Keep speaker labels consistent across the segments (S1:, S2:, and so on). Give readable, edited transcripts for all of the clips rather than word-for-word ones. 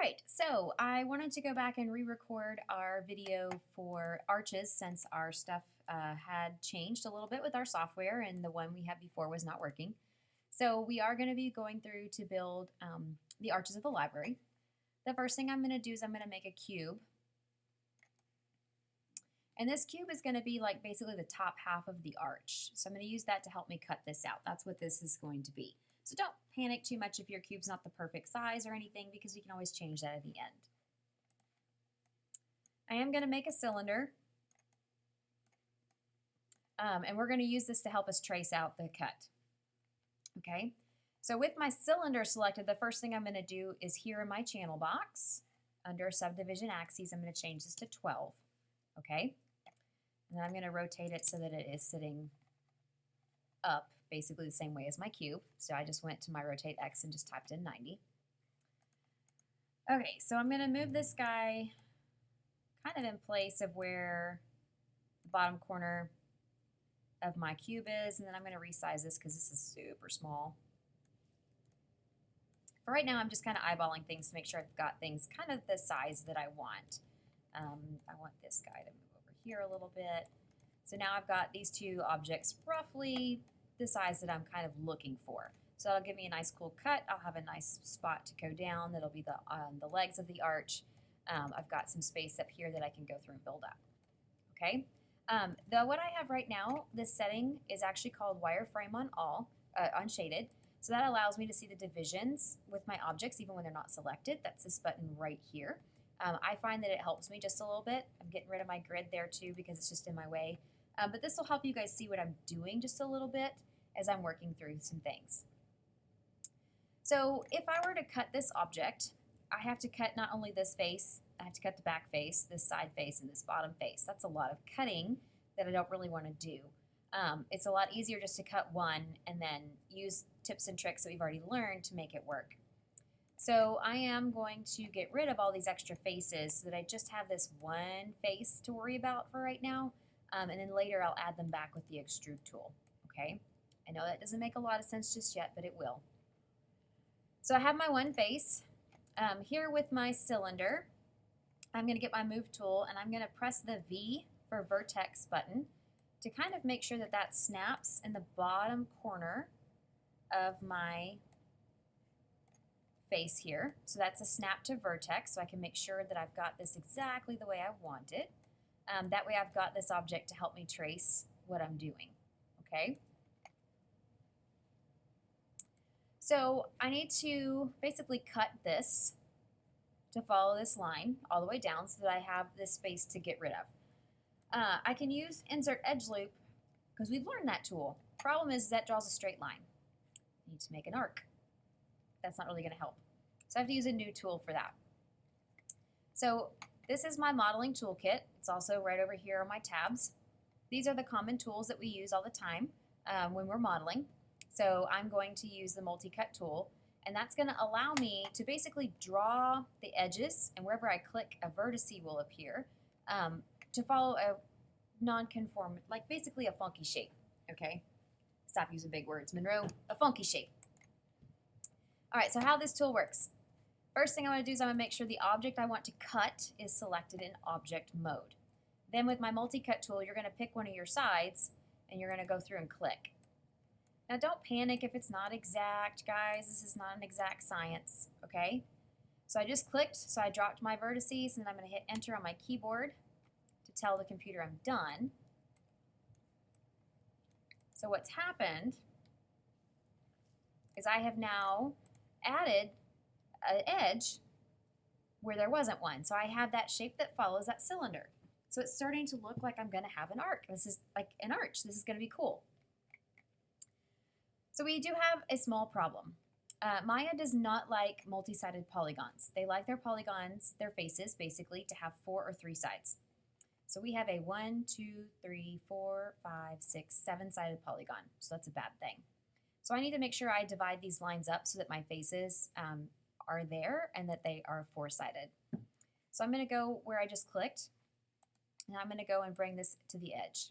S1: right, so I wanted to go back and re-record our video for arches since our stuff had changed a little bit with our software and the one we had before was not working. So we are going to be going through to build the arches of the library. The first thing I'm going to do is I'm going to make a cube. And this cube is going to be like basically the top half of the arch. So I'm going to use that to help me cut this out. That's what this is going to be. So don't panic too much if your cube's not the perfect size or anything, because we can always change that at the end. I am going to make a cylinder, and we're going to use this to help us trace out the cut. Okay, so with my cylinder selected, the first thing I'm going to do is here in my channel box, under subdivision axes, I'm going to change this to 12. Okay, and then I'm going to rotate it so that it is sitting up basically the same way as my cube. So I just went to my rotate X and just typed in 90. Okay, so I'm going to move this guy kind of in place of where the bottom corner of my cube is, and then I'm going to resize this because this is super small. For right now, I'm just kind of eyeballing things to make sure I've got things kind of the size that I want. I want this guy to move over here a little bit. So now I've got these two objects roughly the size that I'm kind of looking for. So that'll give me a nice cool cut. I'll have a nice spot to go down. That'll be the legs of the arch. I've got some space up here that I can go through and build up. Okay. What I have right now, this setting is actually called wireframe on all, unshaded. So that allows me to see the divisions with my objects even when they're not selected. That's this button right here. I find that it helps me just a little bit. I'm getting rid of my grid there too because it's just in my way. But this will help you guys see what I'm doing just a little bit as I'm working through some things. So if I were to cut this object, I have to cut not only this face, I have to cut the back face, this side face, and this bottom face. That's a lot of cutting that I don't really want to do. It's a lot easier just to cut one and then use tips and tricks that we've already learned to make it work. So I am going to get rid of all these extra faces so that I just have this one face to worry about for right now. And then later I'll add them back with the extrude tool. Okay, I know that doesn't make a lot of sense just yet, but it will. So I have my one face. Here with my cylinder, I'm going to get my move tool and I'm going to press the V for vertex button to kind of make sure that that snaps in the bottom corner of my face here. So that's a snap to vertex, so I can make sure that I've got this exactly the way I want it. That way I've got this object to help me trace what I'm doing. Okay? So I need to basically cut this to follow this line all the way down so that I have this space to get rid of. I can use insert edge loop because we've learned that tool. Problem is that draws a straight line. I need to make an arc. That's not really going to help. So I have to use a new tool for that. So this is my modeling toolkit. It's also right over here on my tabs. These are the common tools that we use all the time when we're modeling. So I'm going to use the multi-cut tool, and that's going to allow me to basically draw the edges, and wherever I click, a vertex will appear to follow a non-conform, like basically a funky shape. Okay? Stop using big words, Monroe. A funky shape. All right, so how this tool works. First thing I'm going to do is I'm going to make sure the object I want to cut is selected in object mode. Then with my multi-cut tool, you're going to pick one of your sides, and you're going to go through and click. Now don't panic if it's not exact, guys. This is not an exact science, okay? So I just clicked, so I dropped my vertices, and I'm going to hit enter on my keyboard to tell the computer I'm done. So what's happened is I have now added an edge where there wasn't one. So I have that shape that follows that cylinder. So it's starting to look like I'm going to have an arc. This is like an arch. This is going to be cool. So we do have a small problem. Maya does not like multi-sided polygons. They like their polygons, their faces, basically, to have 4 or 3 sides. So we have a 1, 2, 3, 4, 5, 6, 7-sided polygon. So that's a bad thing. So I need to make sure I divide these lines up so that my faces are there and that they are 4-sided. So I'm going to go where I just clicked, and I'm going to go and bring this to the edge.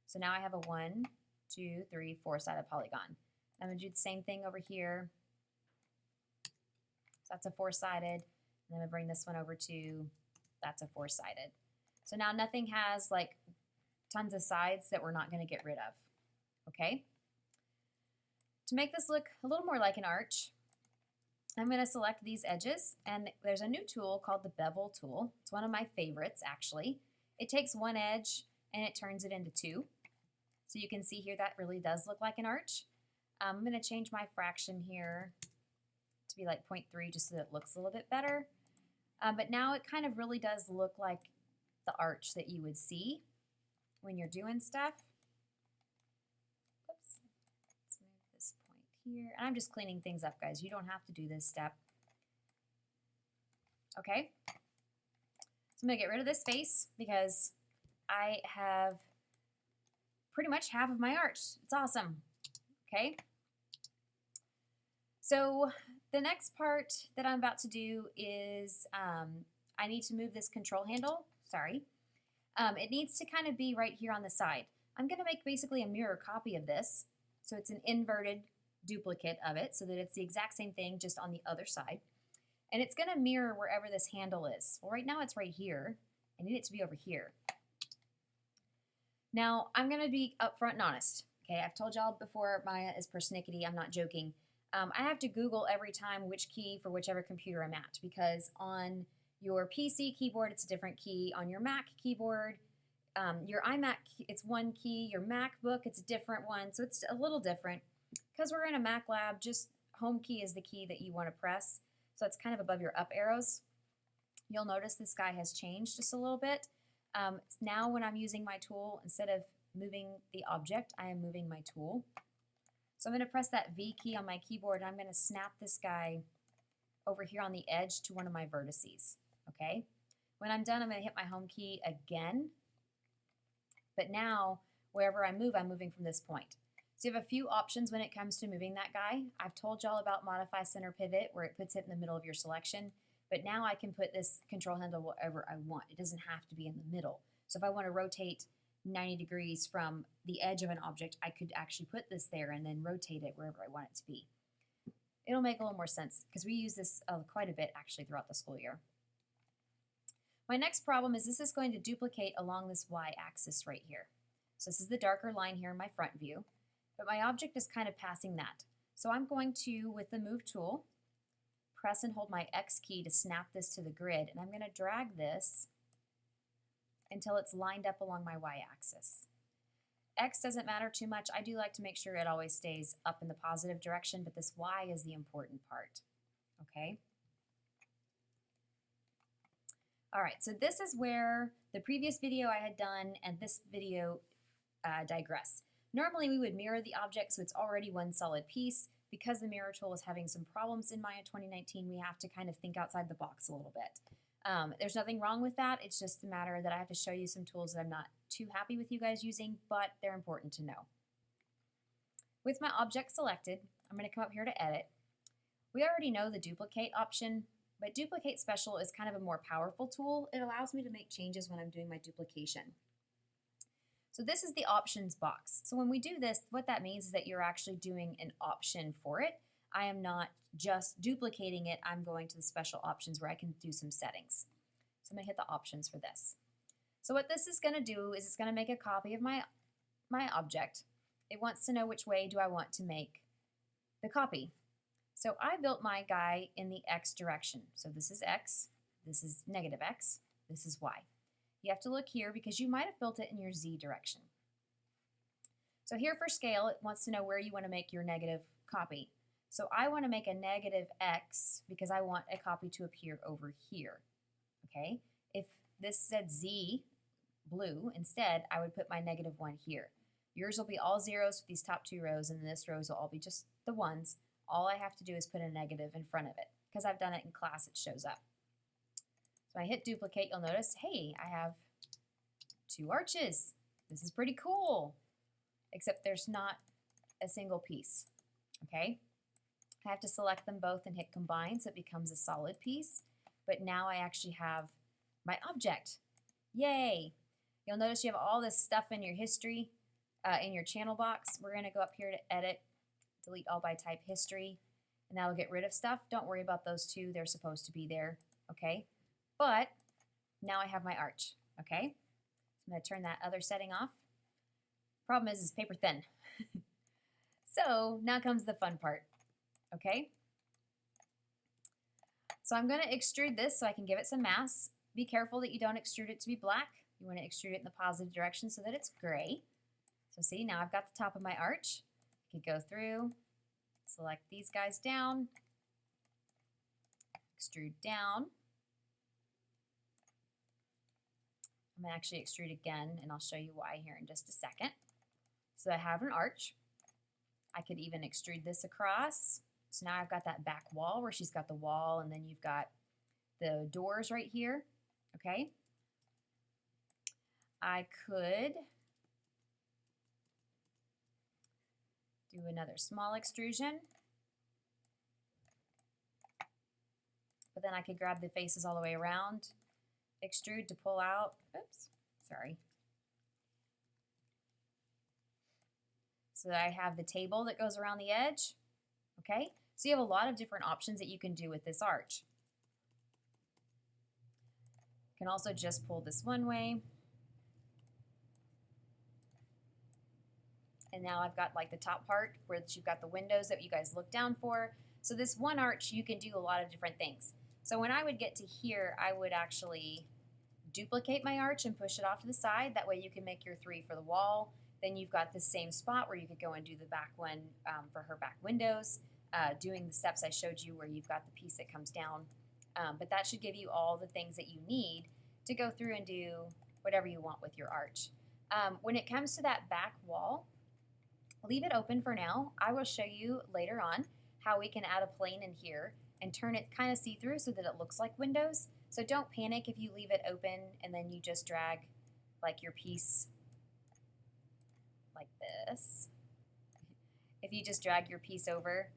S1: So now I have a 1, 2, 3, 4-sided polygon. I'm going to do the same thing over here. So that's a 4-sided. And then I bring this one over to, that's a 4-sided. So now nothing has like tons of sides that we're not going to get rid of. Okay? To make this look a little more like an arch, I'm going to select these edges, and there's a new tool called the bevel tool. It's one of my favorites, actually. It takes one edge and it turns it into 2. So you can see here that really does look like an arch. I'm going to change my fraction here to be like 0.3 just so that it looks a little bit better. But now it kind of really does look like the arch that you would see when you're doing stuff. Oops. Let's move this point here. And I'm just cleaning things up, guys. You don't have to do this step. Okay. So I'm going to get rid of this face because I have pretty much half of my arch. It's awesome. Okay. So the next part that I'm about to do is I need to move this control handle. Sorry. It needs to kind of be right here on the side. I'm going to make basically a mirror copy of this. So it's an inverted duplicate of it so that it's the exact same thing just on the other side. And it's going to mirror wherever this handle is. Well, right now it's right here. I need it to be over here. Now, I'm going to be upfront and honest. Okay, I've told y'all before Maya is persnickety. I'm not joking. I have to Google every time which key for whichever computer I'm at, because on your PC keyboard, it's a different key. On your Mac keyboard, your iMac, it's one key. Your MacBook, it's a different one. So it's a little different. Because we're in a Mac lab, just home key is the key that you want to press. So it's kind of above your up arrows. You'll notice this guy has changed just a little bit. Now when I'm using my tool, instead of moving the object, I am moving my tool. So I'm going to press that V key on my keyboard, and I'm going to snap this guy over here on the edge to one of my vertices. Okay? When I'm done, I'm going to hit my home key again. But now, wherever I move, I'm moving from this point. So you have a few options when it comes to moving that guy. I've told y'all about Modify Center Pivot, where it puts it in the middle of your selection. But now I can put this control handle wherever I want. It doesn't have to be in the middle. So if I want to rotate 90 degrees from the edge of an object, I could actually put this there and then rotate it wherever I want it to be. It'll make a little more sense because we use this quite a bit actually throughout the school year. My next problem is this is going to duplicate along this y-axis right here. So this is the darker line here in my front view, but my object is kind of passing that. So I'm going to, with the Move tool, press and hold my X key to snap this to the grid, and I'm going to drag this until it's lined up along my y-axis. X doesn't matter too much. I do like to make sure it always stays up in the positive direction, but this Y is the important part. Okay? All right, so this is where the previous video I had done and this video digress. Normally we would mirror the object so it's already one solid piece. Because the mirror tool is having some problems in Maya 2019, we have to kind of think outside the box a little bit. There's nothing wrong with that. It's just a matter that I have to show you some tools that I'm not too happy with you guys using, but they're important to know. With my object selected, I'm going to come up here to Edit. We already know the Duplicate option, but Duplicate Special is kind of a more powerful tool. It allows me to make changes when I'm doing my duplication. So this is the options box. So when we do this, what that means is that you're actually doing an option for it. I am not just duplicating it. I'm going to the special options where I can do some settings. So I'm going to hit the options for this. So what this is going to do is it's going to make a copy of my object. It wants to know which way do I want to make the copy. So I built my guy in the X direction. So this is X, this is negative X, this is Y. You have to look here because you might have built it in your Z direction. So here for scale, it wants to know where you want to make your negative copy. So I want to make a negative X because I want a copy to appear over here. Okay? If this said Z, blue, instead, I would put my -1 here. Yours will be all zeros for these top 2 rows, and this rows will all be just the ones. All I have to do is put a negative in front of it. Because I've done it in class, it shows up. So when I hit duplicate, you'll notice, hey, I have 2 arches. This is pretty cool. Except there's not a single piece. Okay? I have to select them both and hit combine so it becomes a solid piece. But now I actually have my object. Yay! You'll notice you have all this stuff in your history, in your channel box. We're going to go up here to edit, delete all by type history, and that'll get rid of stuff. Don't worry about those 2. They're supposed to be there. okay? But now I have my arch, okay? I'm gonna turn that other setting off. Problem is it's paper thin. So now comes the fun part, okay? So I'm gonna extrude this so I can give it some mass. Be careful that you don't extrude it to be black. You wanna extrude it in the positive direction so that it's gray. So see, now I've got the top of my arch. I could go through, select these guys down, extrude down. I'm gonna actually extrude again, and I'll show you why here in just a second. So I have an arch. I could even extrude this across. So now I've got that back wall where she's got the wall, and then you've got the doors right here, okay? I could do another small extrusion, but then I could grab the faces all the way around, extrude to pull out, oops, sorry. So that I have the table that goes around the edge, okay? So you have a lot of different options that you can do with this arch. You can also just pull this one way. And now I've got like the top part where you've got the windows that you guys look down for. So this one arch, you can do a lot of different things. So when I would get to here, I would actually duplicate my arch and push it off to the side. That way you can make your 3 for the wall. Then you've got the same spot where you could go and do the back one for her back windows, doing the steps I showed you where you've got the piece that comes down. But that should give you all the things that you need to go through and do whatever you want with your arch. When it comes to that back wall, leave it open for now. I will show you later on how we can add a plane in here and turn it kind of see-through so that it looks like windows. So don't panic if you leave it open and then you just drag like your piece like this. If you just drag your piece over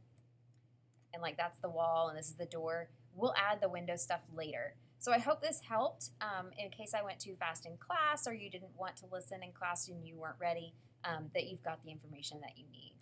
S1: and like that's the wall and this is the door, we'll add the window stuff later. So I hope this helped in case I went too fast in class or you didn't want to listen in class and you weren't ready, that you've got the information that you need.